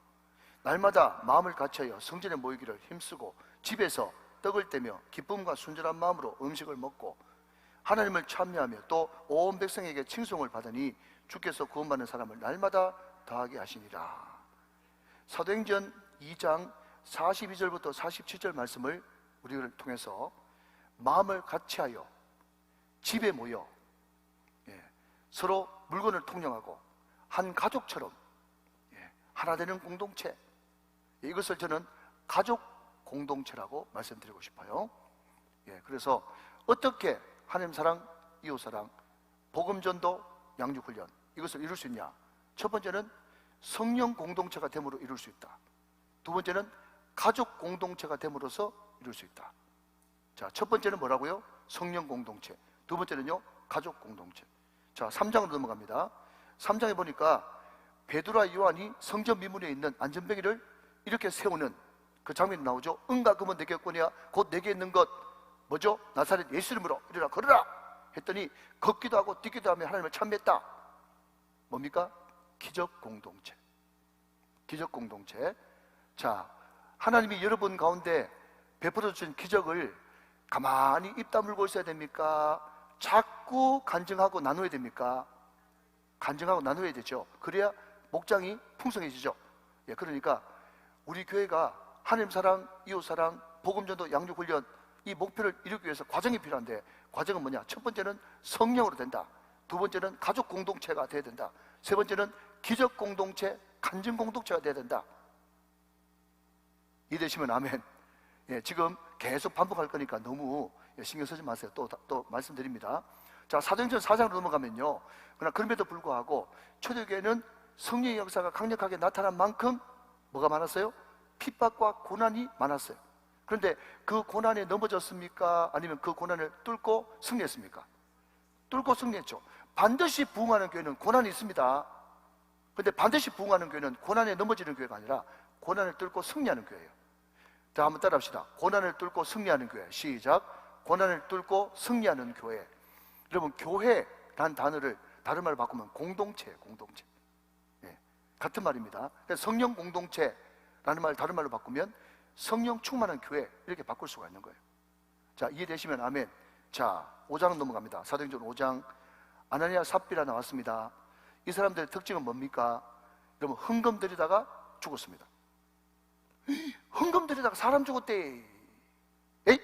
날마다 마음을 같이하여 성전에 모이기를 힘쓰고 집에서 떡을 떼며 기쁨과 순전한 마음으로 음식을 먹고 하나님을 찬미하며 또 온 백성에게 칭송을 받으니 주께서 구원받는 사람을 날마다 더하게 하시니라. 사도행전 2장 42절부터 47절 말씀을 우리를 통해서 마음을 같이하여 집에 모여, 예, 서로 물건을 통용하고 한 가족처럼, 예, 하나 되는 공동체, 이것을 저는 가족 공동체라고 말씀드리고 싶어요. 예, 그래서 어떻게 하나님 사랑, 이웃 사랑, 복음 전도, 양육 훈련 이것을 이룰 수 있냐? 첫 번째는 성령 공동체가 됨으로 이룰 수 있다. 두 번째는 가족 공동체가 됨으로써 이룰 수 있다. 자, 첫 번째는 뭐라고요? 성령 공동체. 두 번째는요, 가족 공동체. 자, 3장으로 넘어갑니다. 3장에 보니까 베드로와 요한이 성전 미문에 있는 안전뱅이를 이렇게 세우는 그 장면이 나오죠. 은과 금은 내게 없거니와 곧 내게 있는 것 뭐죠? 나사렛 예수 이름으로 이리라 걸으라 했더니 걷기도 하고 뛰기도 하며 하나님을 찬미했다. 뭡니까? 기적 공동체. 기적 공동체. 자, 하나님이 여러분 가운데 베풀어 주신 기적을 가만히 입 다물고 있어야 됩니까? 자꾸 간증하고 나눠야 됩니까? 간증하고 나눠야 되죠. 그래야 목장이 풍성해지죠. 예, 그러니까 우리 교회가 하나님 사랑, 이웃 사랑, 복음 전도, 양육 훈련 이 목표를 이루기 위해서 과정이 필요한데, 과정은 뭐냐? 첫 번째는 성령으로 된다. 두 번째는 가족 공동체가 돼야 된다. 세 번째는 기적 공동체, 간증 공동체가 돼야 된다. 이해되시면 아멘. 예, 지금 계속 반복할 거니까 너무 신경 쓰지 마세요. 또 말씀드립니다. 자, 사도행전 4장으로 넘어가면요, 그러나 그럼에도 불구하고 초대교회는 성령의 역사가 강력하게 나타난 만큼 뭐가 많았어요? 핍박과 고난이 많았어요. 그런데 그 고난에 넘어졌습니까? 아니면 그 고난을 뚫고 승리했습니까? 뚫고 승리했죠. 반드시 부흥하는 교회는 고난이 있습니다. 그런데 반드시 부흥하는 교회는 고난에 넘어지는 교회가 아니라 고난을 뚫고 승리하는 교회예요. 자, 한번 따라합시다. 고난을 뚫고 승리하는 교회. 시작. 고난을 뚫고 승리하는 교회. 여러분, 교회란 단어를 다른 말로 바꾸면 공동체예요. 공동체. 예, 같은 말입니다. 성령 공동체라는 말 다른 말로 바꾸면 성령 충만한 교회, 이렇게 바꿀 수가 있는 거예요. 자, 이해되시면 아멘. 자, 5장 넘어갑니다. 사도행전 5장. 아나니아 삽비라 나왔습니다. 이 사람들의 특징은 뭡니까? 여러분, 헌금 드리다가 죽었습니다. 헌금 드리다가 사람 죽었대. 에이?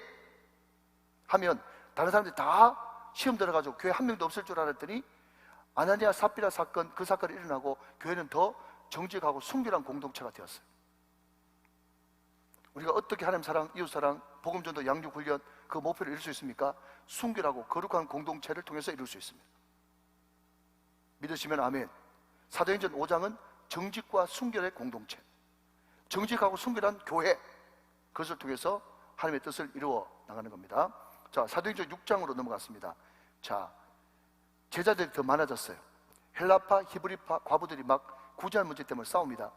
하면 다른 사람들이 다 시험 들어가지고 교회 한 명도 없을 줄 알았더니 아나니아 삽비라 사건, 그 사건이 일어나고 교회는 더 정직하고 순결한 공동체가 되었어요. 우리가 어떻게 하나님 사랑, 이웃 사랑, 복음 전도, 양육 훈련 그 목표를 이룰 수 있습니까? 순결하고 거룩한 공동체를 통해서 이룰 수 있습니다. 믿으시면 아멘. 사도행전 5장은 정직과 순결의 공동체, 정직하고 순결한 교회, 그것을 통해서 하나님의 뜻을 이루어 나가는 겁니다. 자, 사도행전 6장으로 넘어갔습니다. 자, 제자들이 더 많아졌어요. 헬라파, 히브리파 과부들이 막 구제할 문제 때문에 싸웁니다.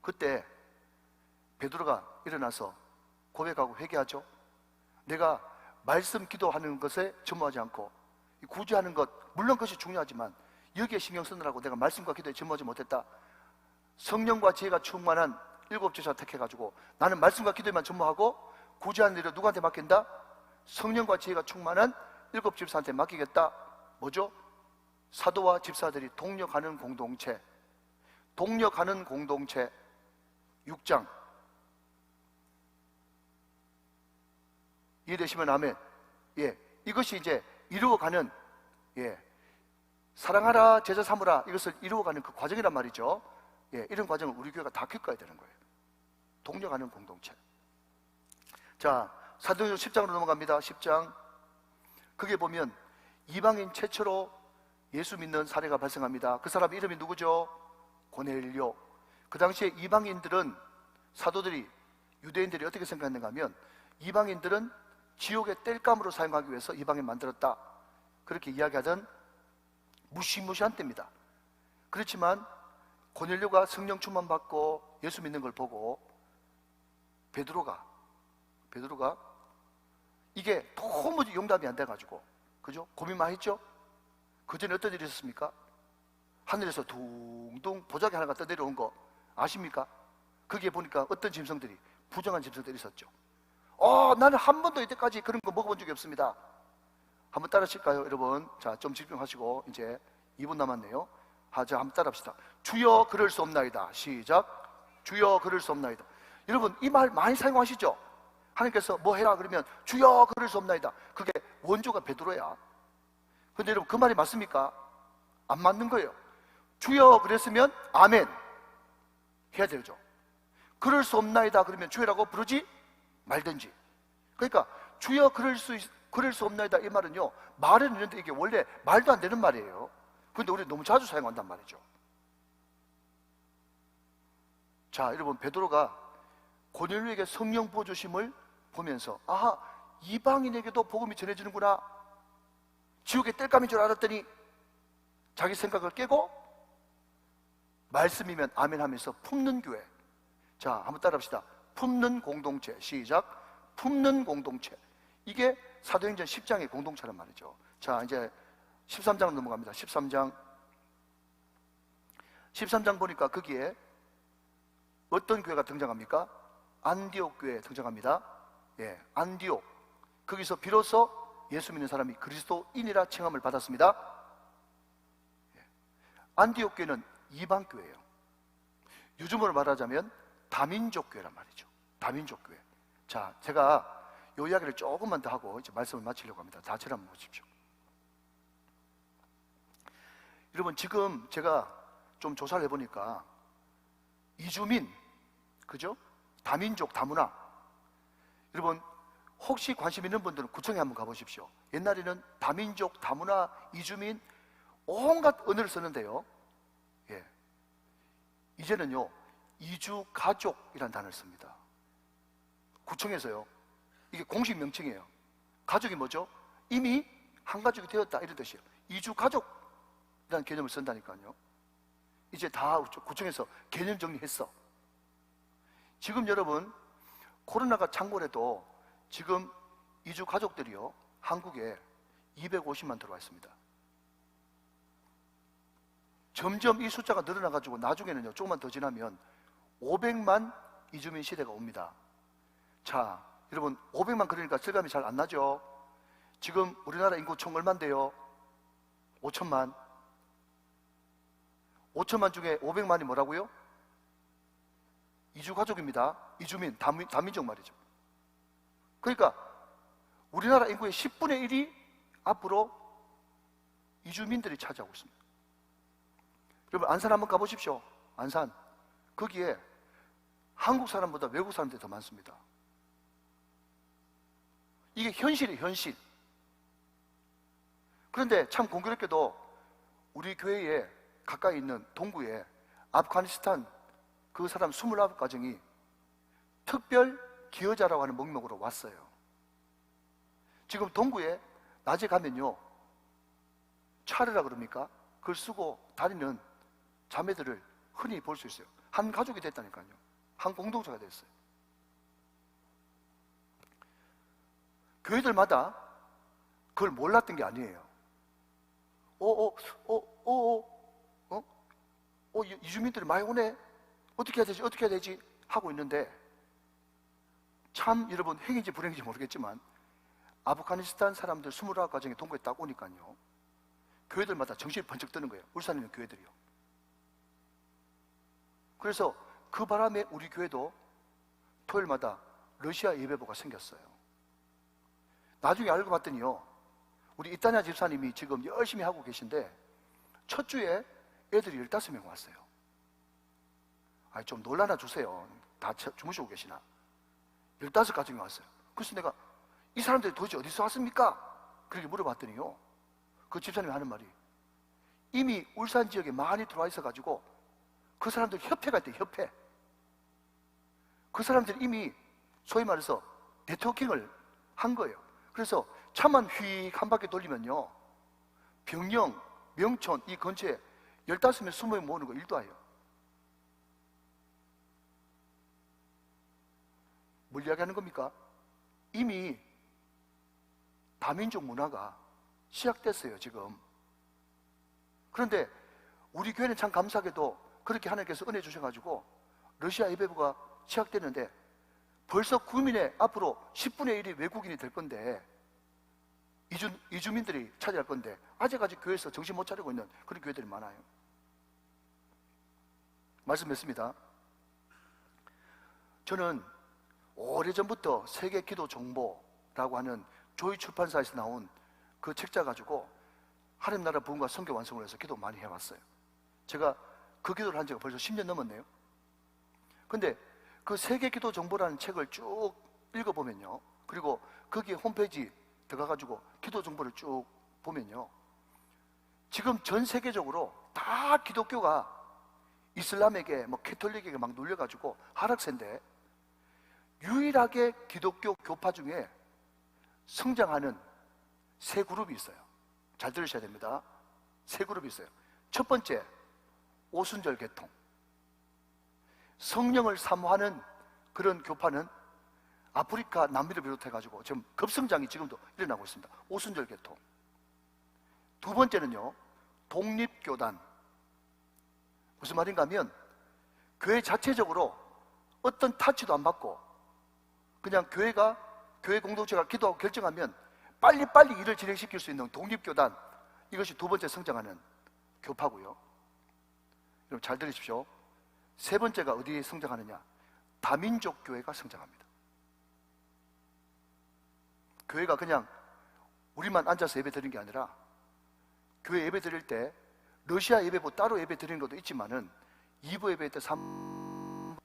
그때 베드로가 일어나서 고백하고 회개하죠. 내가 말씀 기도하는 것에 전무하지 않고 구제하는 것, 물론 그것이 중요하지만 여기에 신경 쓰느라고 내가 말씀과 기도에 전무하지 못했다. 성령과 지혜가 충만한 7지사 택해가지고 나는 말씀과 기도에만 전무하고 구제하는 일을 누구한테 맡긴다? 성령과 지혜가 충만한 7집사한테 맡기겠다. 뭐죠? 사도와 집사들이 동력하는 공동체, 동력하는 공동체. 6장. 이해되시면 아멘. 예, 이것이 이제 이루어가는, 예, 사랑하라, 제자 삼으라, 이것을 이루어가는 그 과정이란 말이죠. 예, 이런 과정을 우리 교회가 다 겪어야 되는 거예요. 동력하는 공동체. 자, 사도행전 10장으로 넘어갑니다. 10장. 거기에 보면 이방인 최초로 예수 믿는 사례가 발생합니다. 그 사람 이름이 누구죠? 고넬료. 그 당시에 이방인들은, 사도들이, 유대인들이 어떻게 생각했는가 하면, 이방인들은 지옥의 땔감으로 사용하기 위해서 이방인 만들었다, 그렇게 이야기하던 무시무시한 때입니다. 그렇지만 고넬료가 성령 충만 받고 예수 믿는 걸 보고 베드로가 이게 도무지 용납이 안 돼가지고, 그죠? 고민 많이 했죠? 그 전에 어떤 일이 있었습니까? 하늘에서 둥둥 보자기 하나가 떠내려온 거 아십니까? 거기에 보니까 어떤 짐승들이, 부정한 짐승들이 있었죠. 나는 한 번도 이때까지 그런 거 먹어본 적이 없습니다. 한번 따라하실까요, 여러분? 자, 좀 집중하시고, 이제 2분 남았네요. 자, 한번 따라합시다. 주여 그럴 수 없나이다. 시작. 주여 그럴 수 없나이다. 여러분, 이 말 많이 사용하시죠? 하나님께서 뭐 해라 그러면 주여 그럴 수 없나이다. 그게 원조가 베드로야. 근데 여러분, 그 말이 맞습니까? 안 맞는 거예요. 주여 그랬으면 아멘 해야 되죠. 그럴 수 없나이다 그러면 주여라고 부르지 말든지. 그러니까 주여 그럴 수 없나이다, 이 말은요, 말은 있는데 이게 원래 말도 안 되는 말이에요. 근데 우리 너무 자주 사용한단 말이죠. 자, 여러분, 베드로가 고넬료에게 성령 부어주심을 보면서, 아하, 이방인에게도 복음이 전해지는구나, 지옥의 땔감인 줄 알았더니 자기 생각을 깨고 말씀이면 아멘 하면서 품는 교회. 자, 한번 따라합시다. 품는 공동체. 시작. 품는 공동체. 이게 사도행전 10장의 공동체란 말이죠. 자, 이제 13장 넘어갑니다. 13장 보니까 거기에 어떤 교회가 등장합니까? 안디옥 교회 등장합니다. 예, 안디옥. 거기서 비로소 예수 믿는 사람이 그리스도인이라 칭함을 받았습니다. 예. 안디옥 교회는 이방 교회예요. 요즘으로 말하자면 다민족 교회란 말이죠. 다민족 교회. 자, 제가 이 이야기를 조금만 더 하고 이제 말씀을 마치려고 합니다. 자체를 한번 보십시오. 여러분, 지금 제가 좀 조사를 해보니까 이주민, 그죠? 다민족, 다문화. 여러분, 혹시 관심 있는 분들은 구청에 한번 가보십시오. 옛날에는 다민족, 다문화, 이주민, 온갖 언어를 썼는데요. 예. 이제는요, 이주가족이라는 단어를 씁니다. 구청에서요. 이게 공식 명칭이에요. 가족이 뭐죠? 이미 한 가족이 되었다, 이런 뜻이에요. 이주가족이라는 개념을 쓴다니까요. 이제 다 구청에서 개념 정리했어. 지금 여러분, 코로나가 창궐해도 지금 이주가족들이요, 한국에 250만 들어와 있습니다. 점점 이 숫자가 늘어나가지고 나중에는요, 조금만 더 지나면 500만 이주민 시대가 옵니다. 자, 여러분, 500만 그러니까 실감이 잘 안 나죠? 지금 우리나라 인구 총 얼마인데요? 5천만. 5천만 중에 500만이 뭐라고요? 이주가족입니다. 이주민, 다민족 말이죠. 그러니까 우리나라 인구의 10분의 1이 앞으로 이주민들이 차지하고 있습니다. 여러분, 안산 한번 가보십시오. 안산. 거기에 한국 사람보다 외국 사람들이 더 많습니다. 이게 현실이에요, 현실. 그런데 참 공교롭게도 우리 교회에 가까이 있는 동구에 아프가니스탄 그 사람 29가정이 특별 기여자라고 하는 목록으로 왔어요. 지금 동구에 낮에 가면요, 차르라 그럽니까? 그걸 쓰고 다니는 자매들을 흔히 볼 수 있어요. 한 가족이 됐다니까요. 한 공동체가 됐어요. 교회들마다 그걸 몰랐던 게 아니에요. 이주민들이 많이 오네? 어떻게 해야 되지? 어떻게 해야 되지? 하고 있는데, 참 여러분, 행인지 불행인지 모르겠지만 아프가니스탄 사람들 29가정이 동구에 딱 오니까요, 교회들마다 정신이 번쩍 뜨는 거예요. 울산에 있는 교회들이요. 그래서 그 바람에 우리 교회도 토요일마다 러시아 예배부가 생겼어요. 나중에 알고 봤더니요, 우리 이따냐 집사님이 지금 열심히 하고 계신데 첫 주에 애들이 15명 왔어요. 좀 놀라나 주세요. 다 주무시고 계시나? 15가정이 왔어요. 그래서 내가 이 사람들이 도대체 어디서 왔습니까? 그렇게 물어봤더니요, 그 집사님이 하는 말이 이미 울산 지역에 많이 들어와 있어가지고 그 사람들 협회가 있대. 협회. 그 사람들이 이미 소위 말해서 네트워킹을 한 거예요. 그래서 차만 휙 한 바퀴 돌리면요, 병영, 명촌 이 근처에 15명, 20명 모으는 거 일도 아니에요. 뭘 이야기하는 겁니까? 이미 다민족 문화가 시작됐어요, 지금. 그런데 우리 교회는 참 감사하게도 그렇게 하나님께서 은혜 주셔가지고 러시아 예배부가 시작됐는데 벌써 구민의 앞으로 10분의 1이 외국인이 될 건데, 이주민들이 차지할 건데 아직까지 교회에서 정신 못 차리고 있는 그런 교회들이 많아요. 말씀 맺습니다. 저는 오래전부터 세계 기도 정보라고 하는 조이 출판사에서 나온 그 책자 가지고 하나님 나라 부흥과 선교 완성을 해서 기도 많이 해왔어요. 제가 그 기도를 한 지가 벌써 10년 넘었네요. 근데 그 세계 기도 정보라는 책을 쭉 읽어보면요, 그리고 거기에 홈페이지 들어가가지고 기도 정보를 쭉 보면요, 지금 전 세계적으로 다 기독교가 이슬람에게 뭐 캐톨릭에게 막 눌려가지고 하락세인데, 유일하게 기독교 교파 중에 성장하는 세 그룹이 있어요. 잘 들으셔야 됩니다. 세 그룹이 있어요. 첫 번째, 오순절 계통. 성령을 사모하는 그런 교파는 아프리카, 남미를 비롯해가지고 지금 급성장이 지금도 일어나고 있습니다. 오순절 계통. 두 번째는요, 독립교단. 무슨 말인가 하면 교회 자체적으로 어떤 타치도 안 받고 그냥 교회 공동체가 기도하고 결정하면 빨리빨리 일을 진행시킬 수 있는 독립교단, 이것이 두 번째 성장하는 교파고요. 여러분 잘 들으십시오. 세 번째가 어디에 성장하느냐? 다민족 교회가 성장합니다. 교회가 그냥 우리만 앉아서 예배 드리는 게 아니라, 교회 예배 드릴 때 러시아 예배부 따로 예배 드리는 것도 있지만은 2부 예배 때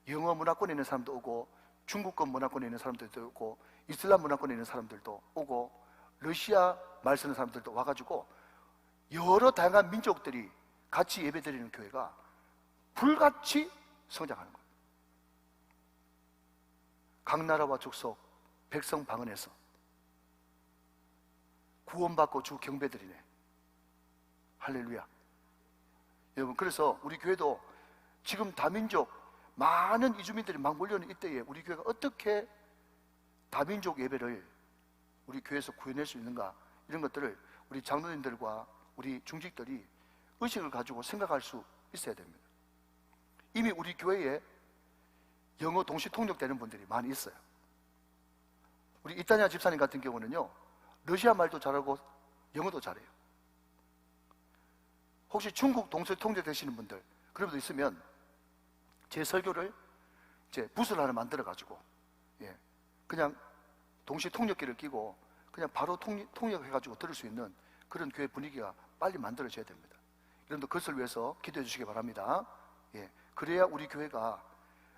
영어 문화권에 있는 사람도 오고, 중국권 문화권에 있는 사람들도 오고, 이슬람 문화권에 있는 사람들도 오고, 러시아 말 쓰는 사람들도 와가지고 여러 다양한 민족들이 같이 예배 드리는 교회가 불같이 성장하는 거예요. 각 나라와 족속 백성 방언에서 구원받고 주 경배드리네. 할렐루야. 여러분, 그래서 우리 교회도 지금 다민족 많은 이주민들이 막 몰려오는 이때에 우리 교회가 어떻게 다민족 예배를 우리 교회에서 구해낼 수 있는가, 이런 것들을 우리 장로님들과 우리 중직들이 의식을 가지고 생각할 수 있어야 됩니다. 이미 우리 교회에 영어 동시 통역되는 분들이 많이 있어요. 우리 이타니아 집사님 같은 경우는요, 러시아 말도 잘하고 영어도 잘해요. 혹시 중국 동시 통역 되시는 분들, 그런 분들 있으면 제 설교를 이제 붓을 하나 만들어 가지고, 그냥 동시 통역기를 끼고 그냥 바로 통역해 가지고 들을 수 있는 그런 교회 분위기가 빨리 만들어져야 됩니다. 여러분도 그것을 위해서 기도해 주시기 바랍니다. 그래야 우리 교회가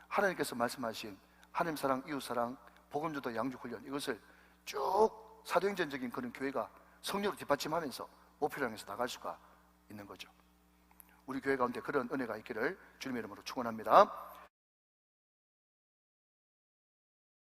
하나님께서 말씀하신 하나님 사랑, 이웃 사랑, 복음 전도, 양육 훈련, 이것을 쭉 사도행전적인 그런 교회가 성령으로 뒷받침하면서 목표를 향해서 나갈 수가 있는 거죠. 우리 교회 가운데 그런 은혜가 있기를 주님의 이름으로 축원합니다.